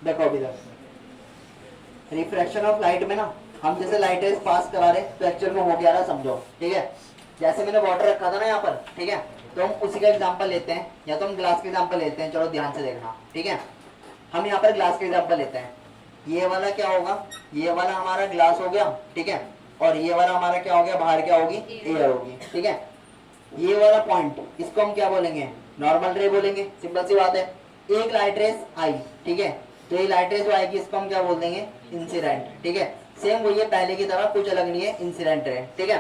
देखो अभी तक रिफ्रैक्शन ऑफ लाइट में ना हम जैसे लाइट रेज पास करा रहे तो एक्चुअल में हो क्या रहा समझो, ठीक है। जैसे मैंने वाटर रखा था ना यहाँ पर, ठीक है, तो हम उसी का एग्जांपल लेते हैं, या तो हम ग्लास का एग्जांपल लेते हैं। चलो ध्यान से देखना, ठीक है। हम यहाँ पर ग्लास का एग्जांपल लेते हैं। ये वाला क्या होगा, ये वाला हमारा ग्लास हो गया, ठीक है, और ये वाला हमारा क्या हो गया, बाहर क्या होगी, एयर होगी, ठीक है। ये वाला पॉइंट इसको हम क्या बोलेंगे, नॉर्मल रे बोलेंगे, सिंपल सी बात है। एक लाइट रेस आई, ठीक है, तो ये लाइट रेस जो आएगी इसको हम क्या बोल देंगे, इंसिडेंट, ठीक है। सेम वही है पहले की तरह, कुछ अलग नहीं है, इंसिडेंट रे, ठीक है।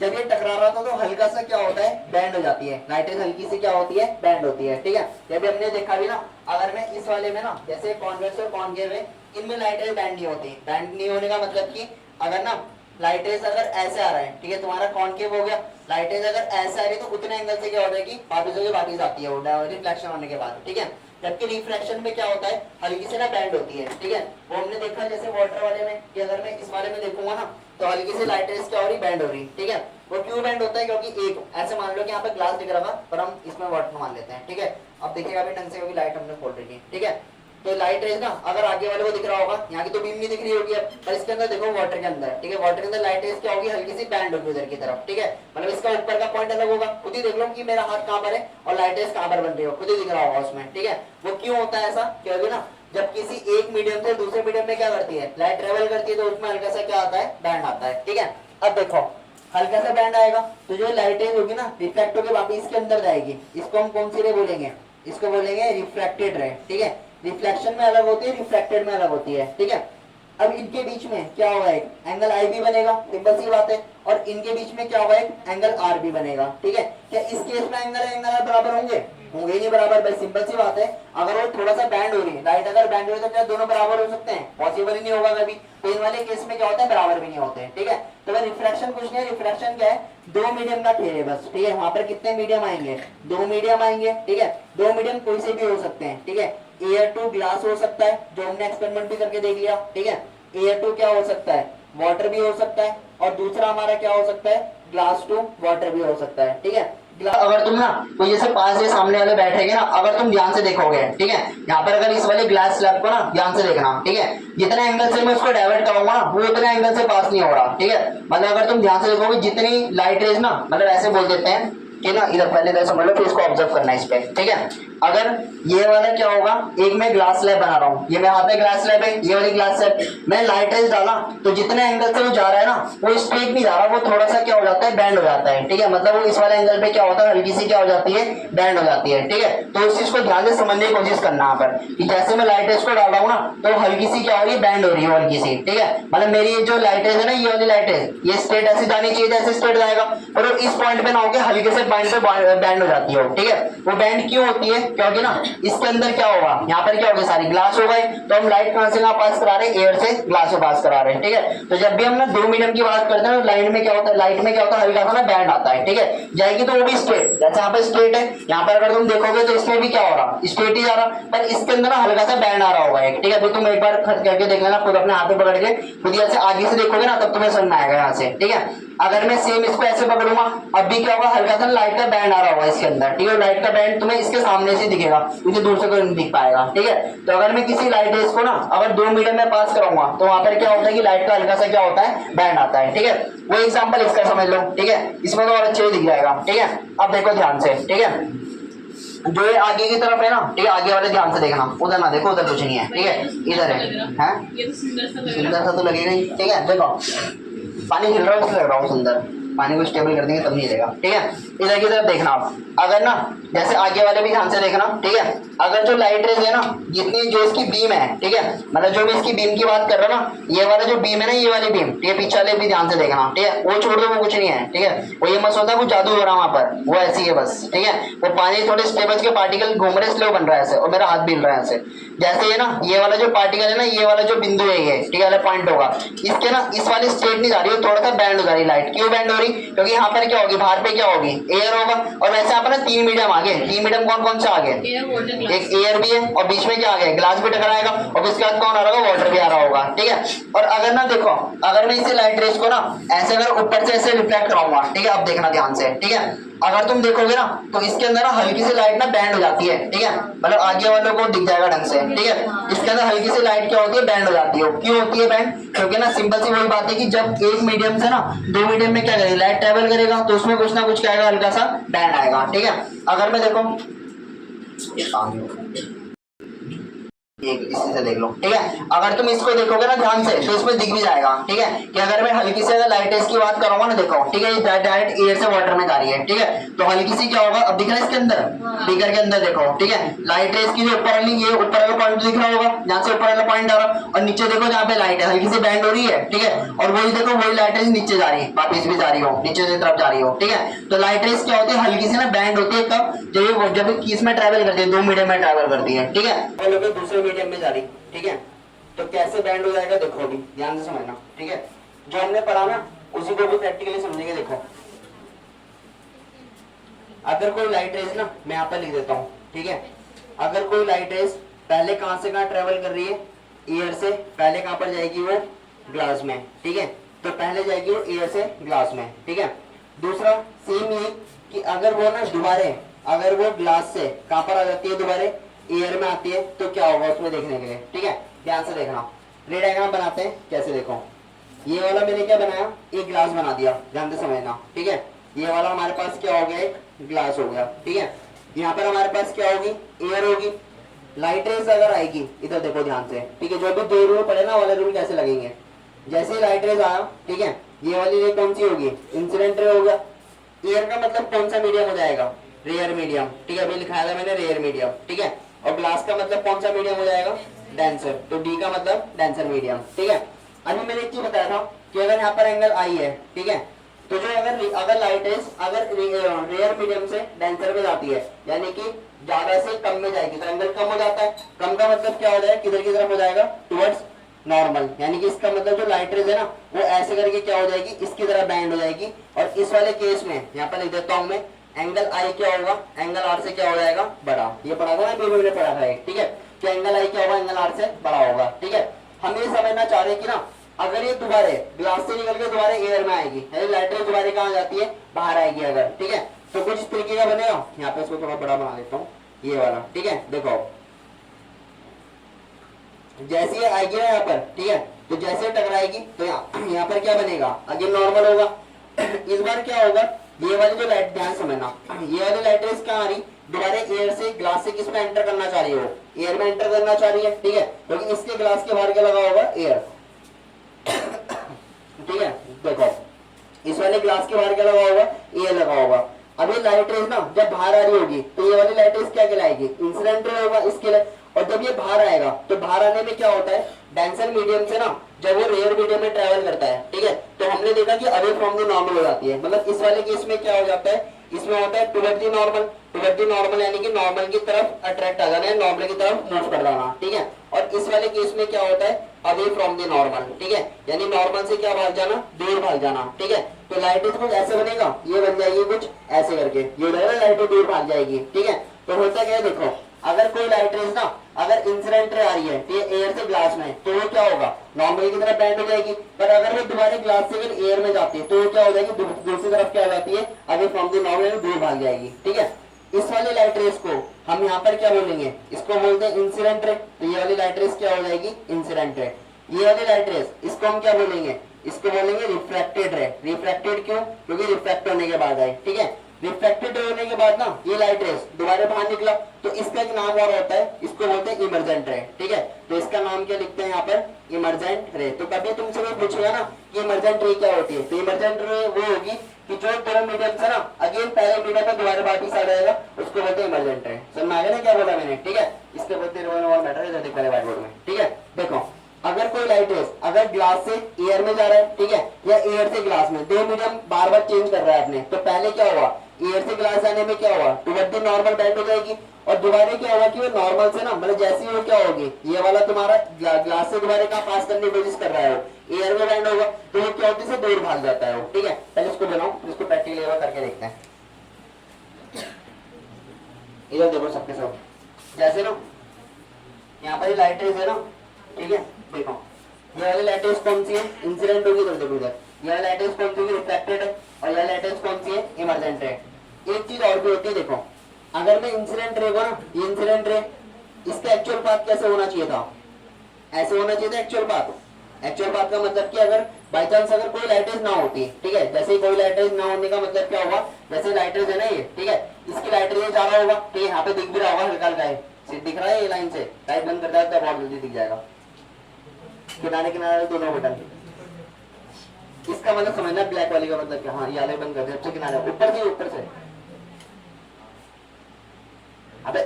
जब ये टकरा रहा था तो हल्का सा क्या होता है, बैंड हो जाती है लाइट रेस, हल्की सी क्या होती है, बैंड होती है, ठीक है। जब हमने देखा भी ना, अगर मैं इस वाले में ना जैसे कॉन्वेक्स और कॉनकेव है, इनमें लाइट रेस बैंड नहीं होती। बैंड नहीं होने का मतलब कि अगर ना लाइट रेस अगर ऐसे आ रहा है, ठीक है, तुम्हारा कॉनकेव हो गया, लाइट रेस अगर ऐसे आ रही है तो उतने एंगल से क्या हो जाएगी, वापिस आती है वो रिफ्लेक्शन होने के बाद, ठीक है। जबकि रिफ्रैक्शन में क्या होता है, हल्की से ना बैंड होती है, ठीक है। वो हमने देखा जैसे वाटर वाले में कि अगर मैं इस वाले में देखूंगा ना तो हल्की से लाइट रेस क्या हो रही, बैंड हो रही, ठीक है। वो क्यों बैंड होता है, क्योंकि एक ऐसे मान लो कि यहाँ पे ग्लास दिख रहा था पर हम इसमें वाटर मान लेते हैं, ठीक है। अब देखिएगा अभी ढंग से, क्योंकि लाइट हमने खोल रखी है, ठीक है। तो लाइट रेज ना अगर आगे वाले को दिख रहा होगा, यहाँ की तो बीम नहीं दिख रही होगी अब, पर इसके अंदर देखो वाटर के अंदर, ठीक है, वाटर के अंदर लाइट रेज क्या होगी, हल्की सी बैंड होगी उधर की तरफ, ठीक है। मतलब इसका ऊपर का पॉइंट अलग होगा, खुद ही देख लो कि मेरा हाथ कहाँ पर है और लाइट रेज कहाँ पर बन रही हो, खुद ही दिख रहा होगा उसमें, ठीक है। वो क्यों होता है ऐसा, क्योंकि ना जब किसी एक मीडियम से दूसरे मीडियम में क्या करती है, लाइट ट्रेवल करती है, तो उसमें हल्का सा क्या आता है, बैंड आता है, ठीक है। अब देखो हल्का सा बैंड आएगा तो जो लाइट रेज होगी ना रिफ्लेक्ट होकर वापस इसके अंदर जाएगी, इसको हम कौन सी रे बोलेंगे, इसको बोलेंगे रिफ्रैक्टेड रे, ठीक है। रिफ्लेक्शन में अलग होती है, रिफ्रैक्टेड में अलग होती है, ठीक है। अब इनके बीच में क्या होगा, एक एंगल आई भी बनेगा, सिंपल सी बात है, और इनके बीच में क्या होगा, एक एंगल आर भी बनेगा, ठीक है। क्या इस केस में एंगल एंगल बराबर होंगे, होंगे ही नहीं बराबर भाई, सिंपल सी बात है। अगर वो थोड़ा सा बैंड हो रही है लाइट, अगर बैंड हो रही है तो क्या दोनों बराबर हो सकते हैं, पॉसिबल ही नहीं होगा कभी। तो इन वाले केस में क्या होता है, बराबर भी नहीं होते, ठीक है। तो वह रिफ्रैक्शन कुछ नहीं है, रिफ्रैक्शन क्या है, दो मीडियम का खेल है बस, ठीक है। वहां पर कितने मीडियम आएंगे, दो मीडियम आएंगे, ठीक है। दो मीडियम कोई से भी हो सकते हैं, ठीक है। एयर टू ग्लास हो सकता है, जो हमने एक्सपेरिमेंट भी करके देख लिया, ठीक है। एयर टू क्या हो सकता है, वाटर भी हो सकता है, और दूसरा हमारा क्या हो सकता है, ग्लास टू वाटर भी हो सकता है, ठीक है। अगर तुम ना कोई जैसे पास से सामने वाले बैठेंगे ना, अगर तुम ध्यान से देखोगे, ठीक है, यहाँ पर अगर इस वाले ग्लास स्लैब को ना ध्यान से देखना, ठीक है, जितने एंगल से मैं उसको डाइवर्ट करूंगा ना वो उतने एंगल से पास नहीं हो रहा, ठीक है। मतलब अगर तुम ध्यान से देखोगे जितनी लाइट रेज ना, मतलब ऐसे बोल देते हैं कि ना, इधर पहले इधर समझ लो, फिर इसको ऑब्जर्व करना है इस पे, ठीक है। अगर ये वाला क्या होगा, एक मैं ग्लास स्लैब बना रहा हूँ, ये मेरे हाथ में ग्लास स्लैब है, ये वाली ग्लास स्लैब, मैं लाइट रेज डाला तो जितने एंगल से वो जा रहा है ना वो स्ट्रेट नहीं जा रहा, वो थोड़ा सा क्या हो जाता है, बैंड हो जाता है, ठीक है। मतलब वो इस वाले एंगल पे क्या होता है, हल्की सी क्या हो जाती है, बैंड हो जाती है, ठीक है। तो इस चीज को ध्यान से समझने की कोशिश करना यहाँ पर, कि जैसे मैं लाइट रेज को डाल रहा हूँ ना तो हल्की सी क्या हो रही है, बैंड हो रही है हल्की सी, ठीक है। मतलब मेरी ये जो लाइट रेज है ना, ये वाली लाइट रेज ये स्ट्रेट ऐसे जानी चाहिए, ऐसे स्ट्रेट जाएगा, और इस पॉइंट पे ना होकर हल्के से पॉइंट पे बैंड हो जाती है, ठीक है। वो बैंड क्यों होती है, क्योंकि ना इसके अंदर क्या होगा, यहाँ पर क्या होगा, सारी ग्लास हो गए, तो हम लाइट कहां से पास करा रहे हैं, एयर से ग्लास से पास करा रहे हैं, ठीक है। तो जब भी हम ना दो मीडियम की बात करते हैं लाइट में क्या होता है, लाइट में क्या होता है, हल्का सा ना बैंड आता है, ठीक है। जाएगी तो वो भी स्ट्रेट, जैसे यहाँ पे स्ट्रेट है, यहाँ पर अगर तुम देखोगे तो इसमें भी क्या हो रहा, स्ट्रेट ही जा रहा, पर इसके अंदर ना हल्का सा बैंड आ रहा होगा, ठीक है। तो तुम एक बार करके देख लेना, खुद अपने हाथ में पकड़ के खुद ही ऐसे आगे से देखोगे ना तब तुम्हें समझ में आएगा यहाँ से, ठीक है। अगर मैं सेम इसको ऐसे पकड़ूंगा, अब भी क्या होगा, हल्का सा लाइट का बैंड आ रहा होगा इसके अंदर, ठीक है। लाइट का बैंड तुम्हें इसके सामने से दिखेगा, मुझे दूर से कोई नहीं दिख पाएगा, ठीक है। तो अगर मैं किसी लाइट रेज को ना अगर दो मीडियम में पास कराऊंगा तो वहां पर क्या होता है कि लाइट का हल्का सा क्या होता है, बैंड आता है, ठीक है। वो एग्जांपल इसका समझ लो, ठीक है, इसमें तो और अच्छे दिख जाएगा, ठीक है। अब देखो ध्यान से, ठीक है, जो ये आगे की तरफ है ना, ठीक है, आगे वाले ध्यान से देखना, उधर ना देखो, उधर कुछ नहीं है, ठीक है, इधर है, हैं सुंदर सा तो लगेगा ही, ठीक है। देखो पानी हिल रहा है, उससे लग रहा हूँ सुंदर, पानी को स्टेबल कर देंगे तब नहीं हिलेगा, ठीक है। इधर की तरफ देखना आप, अगर ना जैसे आगे वाले भी ध्यान से देखना, ठीक है। अगर जो लाइट रेज है ना, जितनी जो इसकी बीम है, ठीक है, मतलब जो भी इसकी बीम की बात कर रहा ना, ये वाला जो बीम है ना, ये वाली बीम, ठीक है, पीछे वाले भी ध्यान से देखना, ठीक है। वो छोड़ दो, वो कुछ नहीं है, ठीक है। वो ये मत सोचना कुछ जादू हो रहा है वहां पर, वो ऐसी है बस, ठीक है। वो पानी थोड़े स्टेबल के पार्टिकल घूम रहे, स्लो बन रहा है ऐसे, और मेरा हाथ भी हिल रहा है ऐसे, जैसे ये ना, ये वाला जो पार्टिकल है ना, ये वाला जो बिंदु है ये, ठीक है, वाला पॉइंट होगा, इसके ना इस वाली स्ट्रेट नहीं जा रही है, थोड़ा सा बैंड हो जा रही है लाइट, क्यों बैंड हो रही, क्योंकि यहाँ पर क्या होगी, बाहर पे क्या होगी, एयर होगा, और वैसे यहाँ पर ना तीन मीडियम आगे, तीन मीडियम कौन कौन से आगे, एक एयर भी है, और बीच में क्या आ गया, ग्लास भी टकराएगा, और उसके बाद कौन आ रहा होगा, वाटर भी आ रहा होगा, ठीक है। और अगर ना देखो, अगर मैं इसे लाइट रेज को ना ऐसे अगर ऊपर से ऐसे रिफ्लेक्ट कराऊंगा, ठीक है, अब देखना ध्यान से, ठीक है, अगर तुम देखोगे ना तो इसके अंदर ना हल्की सी लाइट ना बैंड हो जाती है, ठीक है, मतलब आगे वालों को दिख जाएगा ढंग से, ठीक है। इसके अंदर हल्की सी लाइट क्या होती है, बैंड हो जाती है। क्यों होती है बैंड? क्योंकि ना सिंपल सी वही बात है कि जब एक मीडियम से ना दो मीडियम में क्या करेगा, लाइट ट्रेवल करेगा तो उसमें कुछ ना कुछ क्या आएगा, हल्का सा बैंड आएगा, ठीक है। अगर मैं देखो एक इसी से देख लो, ठीक है। अगर तुम इसको देखोगे ना ध्यान से तो इसमें दिख भी जाएगा, ठीक है, कि अगर मैं हल्की से अगर लाइट रेस की बात करूंगा ना, देखो, ठीक है, ये डायरेक्ट एयर से वाटर में जा रही है, ठीक है, तो हल्की सी क्या होगा, अब दिख रहा है इसके अंदर, बीकर के अंदर देखो, ठीक है, लाइट रेस की जो ऊपर वाली, ये ऊपर वाला पॉइंट दिख रहा होगा, जहां से ऊपर वाला पॉइंट आ रहा, और नीचे देखो जहाँ पे लाइट है हल्की सी बैंड हो रही है, ठीक है, और वही देखो वही लाइट रेस नीचे जा रही है, वापिस भी जा रही हो, नीचे की तरफ जा रही हो, ठीक है। तो लाइट रेस क्या होती है, हल्की सी ना बैंड होती है कब, जब किस में ट्रेवल करती है, दो मीडियम में ट्रेवल करती है, ठीक है, और दूसरे मीडियम में जा रही, ठीक है। तो कैसे बैंड हो जाएगा देखो, अभी ध्यान से समझना, ठीक है, जो हमने पढ़ा ना उसी को भी प्रैक्टिकली समझेंगे। देखो अगर कोई लाइट रेस ना, मैं यहाँ पर लिख देता हूँ, ठीक है, अगर कोई लाइट रेस पहले कहां से कहां ट्रेवल कर रही है, एयर से पहले कहां पर जाएगी, वो ग्लास में, ठीक है, तो पहले जाएगी वो एयर से ग्लास में, ठीक है। दूसरा सेम ये कि अगर वो ना दोबारे, अगर वो ग्लास से कहां पर आ जाती है, दोबारे एयर में आती है, तो क्या होगा उसमें देखने के लिए, ठीक है, ध्यान से देखना। रे डायग्राम बनाते हैं कैसे, देखो ये वाला मैंने क्या बनाया, एक ग्लास बना दिया, ध्यान से समझना, ठीक है। ये वाला हमारे पास क्या हो गया, एक ग्लास हो गया, ठीक है। यहाँ पर हमारे पास क्या होगी, एयर होगी। लाइट रेस अगर आएगी, इधर देखो ध्यान से, ठीक है, जो भी दो रूल पड़े ना वाले रूल कैसे लगेंगे, जैसे ही लाइट रेस आया, ठीक है, ये वाली रे कौन सी होगी, इंसिडेंट रे होगा। एयर का मतलब कौन सा मीडियम हो जाएगा, रेयर मीडियम, ठीक है, अभी लिखाया था मैंने रेयर मीडियम, ठीक है। और ग्लास का मतलब कौन सा मीडियम हो जाएगा, डेंसर, तो डी का मतलब डेंसर मीडियम, ठीक है। अभी मैंने एक चीज बताया था कि अगर यहाँ पर एंगल आई है, ठीक है, तो जो अगर लाइट रेस अगर रेयर मीडियम से डेंसर में जाती है, यानी कि ज्यादा से कम में जाएगी, तो एंगल कम हो जाता है। कम का मतलब क्या हो जाएगा, किधर की तरफ हो जाएगा, टुवर्ड्स नॉर्मल, यानी कि इसका मतलब जो लाइट रेस है ना वो ऐसे करके क्या हो जाएगी, इसकी तरह बैंड हो जाएगी। और इस वाले केस में यहाँ पर लिख देता हूं मैं, एंगल आई क्या होगा, एंगल आर से क्या हो जाएगा, बड़ा। ये पढ़ा था ना, अभी मैंने पढ़ा था, ठीक है, कि एंगल आई क्या होगा, एंगल आर से बड़ा होगा, ठीक है। हम ये समझना चाह रहे हैं कि ना अगर ये दोबारे ग्लास से निकल के दोबारे एयर में आएगी, यानी लाइट रेस दोबारे कहाँ जाती है, बाहर आएगी अगर, ठीक है, तो कुछ इस तरीके का बनेगा। यहाँ पे इसको थोड़ा बड़ा बना देता हूँ, ये वाला, ठीक है, देखो जैसे ये आएगी ना यहाँ पर, ठीक है, तो जैसे टकराएगी तो यहाँ पर क्या बनेगा, अगेन नॉर्मल होगा। इस बार क्या होगा, ये वाली जो लाइट, ध्यान समझना, ये वाली लाइट रेस कहाँ आ रही, दोबारा एयर से ग्लास से किस में एंटर करना चाह रही है, वो एयर में एंटर करना चाह रही है, ठीक है, क्योंकि इसके ग्लास के बाहर क्या लगा होगा, एयर, ठीक है। देखो इस वाले ग्लास के बाहर क्या लगा होगा, एयर लगा होगा। अभी लाइट रेस ना जब बाहर आ रही होगी तो ये वाली लाइट रेस क्या कहलाएगी, इंसिडेंट रे होगा इसके लिए। और जब ये बाहर आएगा तो बाहर आने में क्या होता है, डेंसर मीडियम से ना जब वो रेयर मीडियम में ट्रेवल करता है, ठीक है, तो हमने देखा कि अवे फ्रॉम द नॉर्मल हो जाती है। मतलब इस वाले केस में क्या हो जाता है, इसमें होता है toward the normal, toward the normal यानी कि नॉर्मल की तरफ अट्रैक्ट आ जाना है, नॉर्मल की तरफ मूव कर जाना, ठीक है। और इस वाले केस में क्या होता है, अवे फ्रॉम द नॉर्मल, ठीक है, यानी नॉर्मल से क्या भाग जाना, दूर भाग जाना, ठीक है। तो लाइट कुछ ऐसे बनेगा, ये बन जाएगी कुछ ऐसे करके, ये लाइट दूर भाग जाएगी, ठीक है। तो होता क्या है, देखो अगर कोई लाइट रेस ना अगर इंसिडेंट रे आ रही है एयर से ग्लास में, तो वो क्या होगा, नॉर्मल की तरफ बैंड हो जाएगी। पर अगर वो दोबारा ग्लास से अगर एयर में जाती है तो वो क्या हो जाएगी, दूसरी तरफ क्या हो जाती है, अवे फ्रॉम द नॉर्मल, दूर भाग जाएगी, ठीक है। इस वाली लाइट रेस को हम यहाँ पर क्या बोलेंगे, इसको बोलते हैं इंसिडेंट रे। तो ये वाली लाइट रेस क्या हो जाएगी, इंसिडेंट रे। ये वाली लाइट रेस इसको हम क्या बोलेंगे, इसको बोलेंगे रिफ्रैक्टेड रे। रिफ्रैक्टेड क्यों, क्योंकि रिफ्रैक्ट होने के बाद आई, ठीक है। रिफ्रैक्टेड होने के बाद ना ये लाइट रेस दोबारा बाहर निकला तो इसका एक नाम और होता है, इसको बोलते हैं इमर्जेंट रे, ठीक है। तो इसका नाम क्या लिखते हैं यहाँ पर, इमर्जेंट रे। तो कभी तुमसे कोई पूछेगा ना कि इमर्जेंट रे क्या होती है, तो इमर्जेंट रे वो होगी कि जो दोनों मीडियम से ना अगेन पहले मीडियम में दोबारा वापिस आ जाएगा, उसको बोलते हैं इमर्जेंट रे। समझ में आ गया ना क्या बोला मैंने, ठीक है। इसके बोलते हैं मैटर है, दिख रहा है व्हाइट बोर्ड में, ठीक है। देखो अगर कोई लाइट रेस अगर ग्लास से एयर में जा रहा है, ठीक है, या एयर से ग्लास में, दो मीडियम बार बार चेंज कर रहा है आपने, तो पहले क्या हुआ, एयर से ग्लास आने में क्या हुआ, टुवर्ड द नॉर्मल बैंड हो जाएगी। और दोबारा क्या होगा कि वो नॉर्मल से ना मतलब जैसे ही वो क्या होगी, ये वाला तुम्हारा ग्लास से दोबारा कहाँ पास करने की कोशिश कर रहा है, वो एयर में बैंड होगा, तो वो क्या होती है, दूर भाग जाता है वो, ठीक है। पहले इसको बनाओ, इसको प्रैक्टिकली करके देखते हैं। इधर देखो सबके सब, जैसे ना यहाँ पर लाइट रेस है ना, ठीक है, देखो ये वाली लाइट रेस कौन सी है, इंसिडेंट होगी, इधर देखो इधर ये वाली लाइट रेस कौन सी है, रिफ्लेक्टेड है। और ये लाइट रेस कौन सी है, इमर्जेंट है। एक चीज और भी होती है, देखो अगर मैं इंसिडेंट रे को ना, ये इंसिडेंट रे, इसका एक्चुअल पाथ कैसे होना चाहिए था, ऐसे होना चाहिए था एक्चुअल पाथ। एक्चुअल पाथ का मतलब कि अगर बाई चांस अगर कोई लाइटेज ना होती, ठीक है, जैसे ही कोई लाइटेज ना होने का मतलब क्या होगा, जैसे लाइटेज है ना ये, ठीक है, इसकी लाइटेज ये जा रहा होगा, ठीक है, यहाँ पे दिख भी रहा होगा हल्का हल्का है, दिख रहा है ये लाइन से, लाइट बंद कर जाए तो बहुत जल्दी दिख जाएगा, किनारे किनारे दोनों बटन। इसका मतलब समझना ब्लैक वाली का मतलब क्या, हाँ ये वाले बंद कर दे, अच्छे किनारे ऊपर से अबे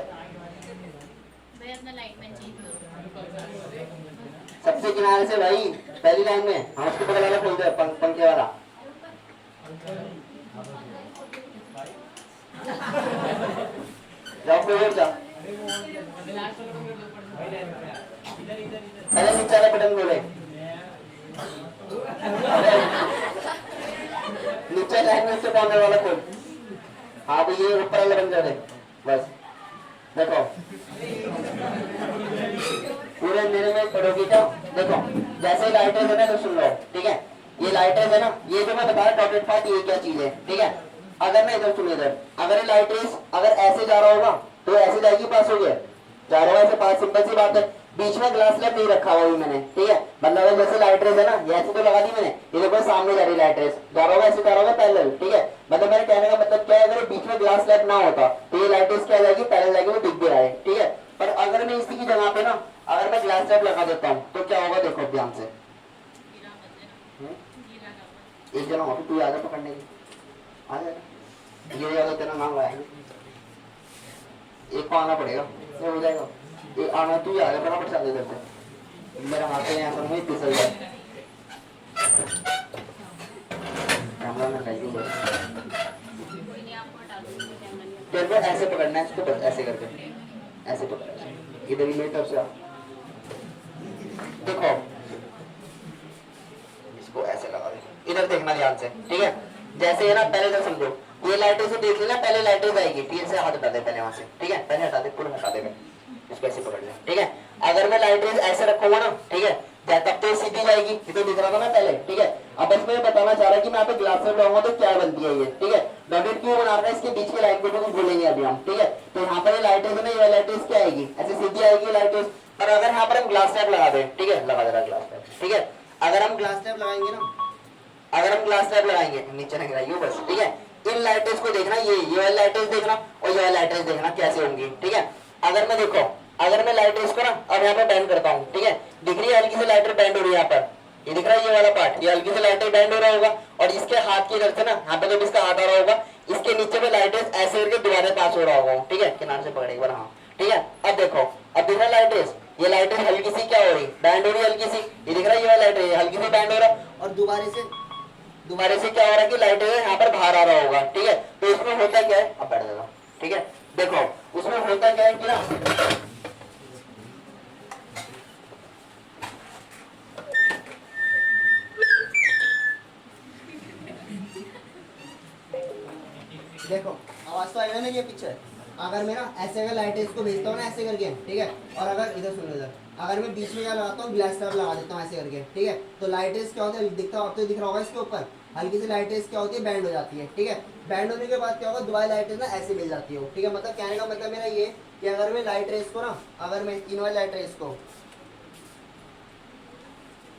अपना लाइटमैन चेंज करो। सबसे किनारे से भाई, पहली लाइन में हम उसको बगल वाला खोल दे, पंखे वाला। जाओ कोई और जा, पहले नीचे वाला बटन खोले, नीचे लाइन में से कॉर्नर वाला खोल, हाँ तो ये ऊपर वाला बंद कर दे बस। देखो पूरे मेरे में पढ़ोगे क्या, देखो जैसे लाइटेज है ना, तो सुन लो, ठीक है, ये लाइटेज है ना, ये जो मैं बता रहा डॉटेड पाथ, ये क्या चीज है, ठीक है, अगर मैं इधर सुनो, इधर अगर ये लाइटेज अगर ऐसे जा रहा होगा तो ऐसे जाएगी, पास हो गया, जा रहा होगा ऐसे पास, सिंपल सी बात है, बीच में ग्लास स्लैब नहीं रखा हुआ मैंने, ठीक है, मतलब जैसे लाइटेज है ना, ये ऐसे तो लगा दी मैंने, ये देखो सामने जा रही लाइटेज, जा रहा होगा ऐसे, जा रहा होगा पैरेलल, ठीक है, मतलब मेरे कहने का मतलब क्या है, अगर बीच में ग्लास स्लैब ना होता तो ये लाइटेज क्या जाएगी, पैरेलल जाएगी, वो दिख भी रहा है, ठीक है, पर अगर मैं इसी की जगह पे ना अगर मैं ग्लास स्लैब लगा देता हूँ तो क्या होगा, देखो ध्यान से, एक जना हो तू आ जा पकड़ने की, आ जाएगा, ये ज्यादा तेरा नाम लाएंगे, एक को आना पड़ेगा, ये हो जाएगा, ये आना तू आ जा फटाफट से इधर से, मेरा हाथ से यहाँ पर मुझे फिसल जाए, कैमरा में लगी है, तेरे को ऐसे पकड़ना है इसको, बस ऐसे करके, ऐसे पकड़ना है, इधर ही मेरी तरफ से आ, देखो इसको ऐसे लगा दे, इधर देखना ध्यान से, ठीक है, जैसे है ना, पहले इधर समझो, ये लाइटें से देख लेना, पहले लाइटें आएगी, तीर से हाथ हटा दे पहले वहां से, ठीक है, पहले हटा दे, पूरा हटा दे, इसको ऐसे पकड़ ले, ठीक है, अगर मैं लाइटें ऐसे रखूंगा ना, ठीक है, तब तो सीधी जाएगी, ये तो दिख रहा था ना पहले, ठीक है, अब बस मैं बताना चाह रहा कि मैं यहाँ पे ग्लास में लगाऊंगा तो क्या बनती है ये, ठीक है, डॉटेड क्यों बना रहा है, इसके बीच की लाइट को तो भूलेंगे अभी हम, ठीक है, तो यहाँ पर लाइटें है ना, ये लाइटें क्या आएगी, ऐसे सीधी आएगी लाइटें, पर अगर यहाँ पर हम ग्लास टैप लगा दें, ठीक है, लगा दे रहा ग्लास टैप, ठीक है, अगर हम ग्लास टैप लगाएंगे ना, अगर हम ग्लास टैप लगाएंगे, नीचे नहीं गिराइए बस, ठीक है, इन लाइटें को देखना, ये वाली लाइटें देखना और ये वाली लाइटें देखना कैसे होंगी, ठीक है, अगर मैं देखो, अगर मैं लाइटें को ना अब यहाँ पे बैंड करता हूँ, ठीक है, दिख रही है हल्की से लाइटर बैंड हो रही है, यहाँ पर ये दिख रहा है, ये वाला पार्ट, ये हल्की से लाइटर बैंड हो रहा होगा, और इसके हाथ की इधर से ना, यहाँ पे जब इसका हाथ आ रहा होगा, इसके नीचे में लाइटें ऐसे करके दोबारा पास हो रहा होगा, ठीक है, किनारे से पकड़े एक बार, हाँ ठीक है, अब देखो, अब दिख रहा है लाइटें, ये लाइटें हल्की सी क्या हो रही, बैंड हो रही है हल्की सी, ये दिख रहा है, ये वाला लाइटें हल्की सी बैंड हो रहा है, और दोबारा से क्या हो रहा है कि लाइटें यहाँ पर बाहर आ रहा होगा, ठीक है, तो इसमें होता क्या है, अब बैठ जाएगा, ठीक है, देखो उसमें होता क्या है कि ना, देखो आवाज तो आएगा ना, ये पीछे अगर मैं ना ऐसे अगर लाइट इसको भेजता हूँ ना ऐसे करके, ठीक है, और अगर इधर सुनो, इधर अगर मैं बीच में क्या लगाता हूँ, ग्लास टैप लगा देता हूँ ऐसे करके, ठीक है, तो लाइटें क्या होता है, दिखता आपको दिख रहा होगा इसके ऊपर, हल्की सी लाइटें क्या होती है, बैंड हो जाती है, ठीक है, बैंड होने के बाद क्या होगा, दोबारा लाइटें ना ऐसे मिल जाती है, ठीक है, मतलब कहने का मतलब मेरा ये कि अगर मैं लाइट रेस को ना, अगर मैं इन वाली लाइट रेस को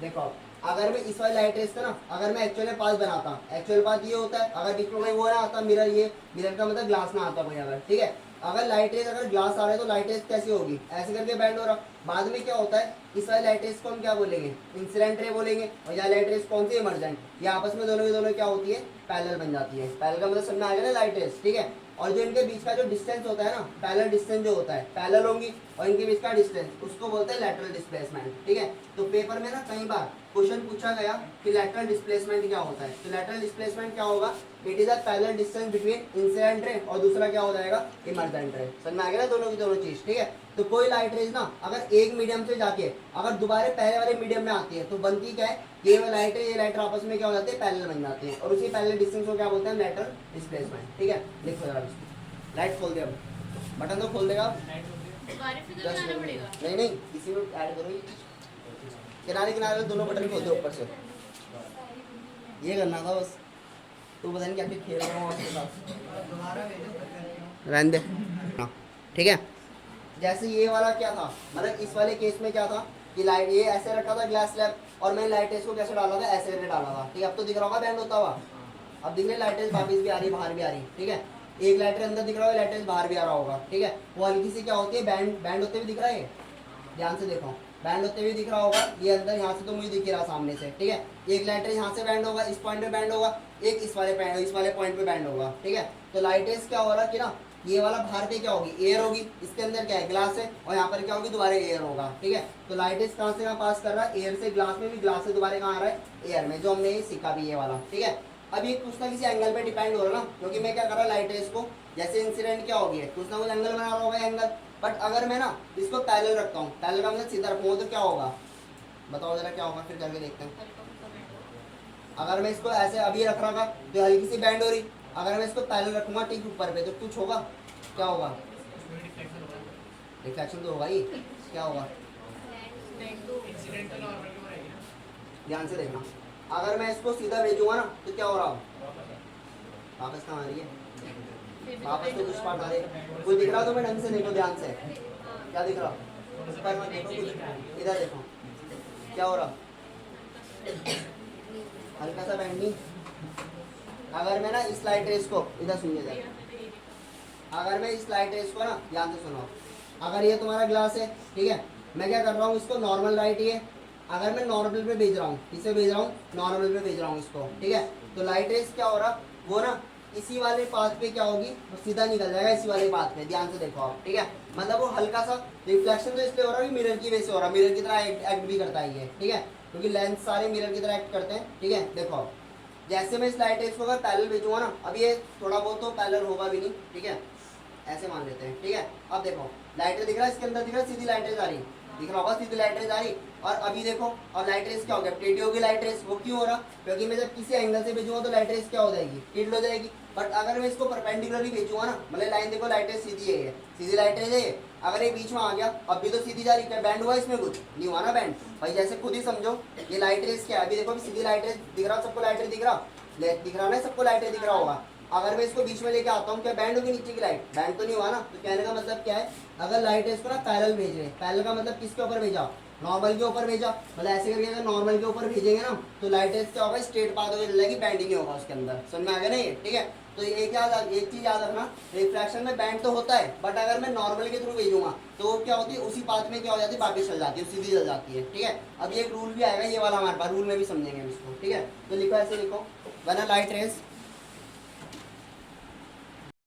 देखो, अगर मैं इस वाली लाइट रेस का ना, अगर मैं एक्चुअल पाथ बनाता, एक्चुअल पाथ ये होता है, अगर बीच में वो ना आता मिरर, ये मिरर का मतलब ग्लास ना आता कोई, अगर ठीक है, अगर लाइट रेस अगर ग्लास आ रहा है तो लाइट रेस कैसी होगी, ऐसे करके बैंड हो रहा, बाद में क्या होता है, इस वाली लाइट रेस को हम क्या बोलेंगे, इंसिडेंट रे बोलेंगे, और यह लाइट रेस कौन सी, इमर्जेंट, ये आपस में दोनों की दोनों क्या होती है, पैरेलल बन जाती है, पैरेलल का मतलब समझ आ गया ना, लाइट रेस, ठीक है, और जो इनके बीच का जो डिस्टेंस होता है ना, पैरेलल डिस्टेंस जो होता है, पैरेलल होंगी, और इनके बीच का डिस्टेंस उसको बोलते हैं लैटरल डिस्प्लेसमेंट, ठीक है, तो पेपर में ना कई बार क्वेश्चन पूछा गया कि लैटरल डिस्प्लेसमेंट क्या होता है, तो लैटरल डिस्प्लेसमेंट क्या होगा, it is a parallel distance between incident ray और दूसरा क्या हो जाएगा, इमर्जेंट रे, समझ में आ गया ना दोनों की दोनों चीज, ठीक है, तो कोई लाइट रेज ना अगर एक मीडियम से जाके अगर दोबारा पहले वाले मीडियम में आती है तो बनती क्या है, ये लाइट है, ये लाइट आपस में क्या हो जाती है, पैरेलल बन जाती है, और उसी पैरेलल डिस्टेंस को क्या बोलते हैं, लैटरल डिस्प्लेसमेंट, ठीक है, देखो जरा लाइट खोल दे, अब बटन तो खोल देगा, नहीं नहीं इसी में ऐड करो, किनारे किनारे दोनों बटन खोल दो ऊपर से, ये करना था बस, तो पता नहीं क्या क्या खेल रहा हूँ उसके साथ, रहने दे। हाँ, ठीक है। जैसे ये वाला क्या था, मतलब इस वाले केस में क्या था कि लाइट ये ऐसे रखा था ग्लास स्लैब, और मैंने लाइटेज को कैसे डाला था, ऐसे करके डाला था, ठीक है। अब तो दिख रहा होगा बैंड होता हुआ, अब दिख रही लाइटेज वापिस भी आ रही, बाहर भी आ रही, ठीक है। एक लाइटर अंदर दिख रहा होगा, लाइटेज बाहर भी आ रहा होगा, ठीक है। वो हल्की सी क्या होती है, बैंड बैंड होते हुए दिख रहा है, ध्यान से देखो, बैंड होते हुए दिख रहा होगा, ये अंदर यहाँ से तो मुझे दिख ही रहा सामने से, ठीक है। एक लाइटर यहाँ से बैंड होगा, इस पॉइंट पे बैंड होगा, एक इस वाले पॉइंट पे बैंड होगा, ठीक है। तो लाइटेज क्या हो रहा है कि ना, ये वाला बाहर पे क्या होगी, एयर होगी, इसके अंदर क्या है, ग्लास है, और यहाँ पर क्या होगी, दोबारा एयर होगा, ठीक है। तो लाइटेज कहाँ से कहाँ पास कर रहा है, एयर से ग्लास में भी, ग्लास से दोबारा कहाँ आ रहा है, एयर में, जो हमने ये सीखा भी ये वाला, ठीक है। अब ये कुछ ना किसी एंगल पे डिपेंड हो रहा है ना, क्योंकि मैं क्या कर रहा लाइटेज को, जैसे इंसिडेंट क्या होगी, कुछ ना कुछ एंगल बना रहा होगा एंगल, बट अगर मैं ना इसको पैरेलल रखता हूँ, पैरेलल का मतलब सीधा रखूँगा, तो क्या होगा, बताओ जरा क्या होगा, फिर करके देखते हैं। अगर मैं इसको ऐसे अभी रख रहा था तो हल्की सी बैंड हो रही, अगर मैं इसको पैरेलल रखूंगा ठीक ऊपर पे, तो कुछ होगा, क्या होगा, रिफ्लेक्शन तो होगा ही, क्या होगा, ध्यान से देखना। अगर मैं इसको सीधा भेजूंगा ना, तो क्या हो रहा, वापस कहाँ आ रही है, वापस तो कुछ पार्ट आ रही है, कुछ दिख रहा, तो मैं ढंग से देखो, ध्यान से, क्या दिख रहा, ऊपर मत देखो, कुछ इधर देखो, क्या हो रहा, हल्का सा बैंडिंग। अगर मैं ना इस लाइट रेस को इधर सुनिए जाए, अगर मैं इस लाइट रेस को ना ध्यान से सुनो, अगर ये तुम्हारा ग्लास है, ठीक है, मैं क्या कर रहा हूँ, इसको नॉर्मल लाइट ही है, अगर मैं नॉर्मल पे भेज रहा हूँ, इसे भेज रहा हूँ नॉर्मल पे भेज रहा हूँ इसको, ठीक है। तो लाइट रेस क्या हो रहा, वो ना इसी वाले पाथ पे क्या होगी, वो सीधा निकल जाएगा इसी वाले पाथ पे, ध्यान से देखो आप, ठीक है। मतलब वो हल्का सा रिफ्लेक्शन तो इसलिए हो रहा है, मिरर की वजह से हो रहा है, मिरर की तरह एक्ट भी करता है ये, ठीक है, क्योंकि लेंस सारे मिरर की तरह एक्ट करते हैं, ठीक है। देखो आप, जैसे मैं इस लाइट रेस को अगर पैरेलल भेजूंगा ना, अब ये थोड़ा बहुत तो पैरेलल होगा भी नहीं, ठीक है, ऐसे मान लेते हैं, ठीक है। अब देखो लाइटर दिख रहा है, इसके अंदर दिख रहा है, सीधी लाइटें जा रही, दिख रहा होगा, सीधी लाइटें जा रही, और अभी देखो अब लाइट रेस क्या हो गया, टेढ़ी होगी लाइट रेस, वो क्यों हो रहा, क्योंकि मैं जब किसी एंगल से भेजूंगा तो लाइट रेस क्या हो जाएगी, टेढ़ी हो जाएगी। बट अगर मैं इसको परपेंडिकुलरली भेजूंगा ना, मतलब लाइन देखो, लाइट रेस सीधी है, सीधी लाइट रेस है, अगर ये बीच में आ गया, अब भी तो सीधी जा रही, क्या बैंड हुआ इसमें, कुछ नहीं हुआ ना बैंड भाई, जैसे खुद ही समझो, ये लाइट रेस क्या है, अभी देखो सीधी लाइट रेस दिख रहा, सबको लाइट रेस दिख रहा ना, सबको लाइट रेस दिख रहा होगा। अगर मैं इसको बीच में लेके आता हूँ, क्या बैंड होगी नीचे की लाइट, बैंड तो नहीं हुआ ना। तो कहने का मतलब क्या है, अगर लाइट है इसको ना पैरेलल भेज रहे हैं, पैरेलल का मतलब किसके ऊपर भेजा, नॉर्मल के ऊपर भेजा, मतलब ऐसे करके अगर नॉर्मल के ऊपर भेजेंगे ना, तो लाइट क्या होगा, स्ट्रेट पाथ होकर चलेगी, बैंडिंग नहीं होगा उसके अंदर, समझ में आ गया ना ये, ठीक है। तो एक चीज याद रखना, रिफ्रैक्शन में बैंड तो होता है, बट अगर मैं नॉर्मल के थ्रू भेजूंगा तो क्या होती है, उसी पाथ में क्या हो जाती है, वापिस चल जाती है, सीधी चल जाती है, ठीक है। अब ये एक रूल भी आएगा, ये वाला हमारे पास रूल में भी समझेंगे इसको, ठीक है। तो लिखो, ऐसे लिखो, वन लाइट रेस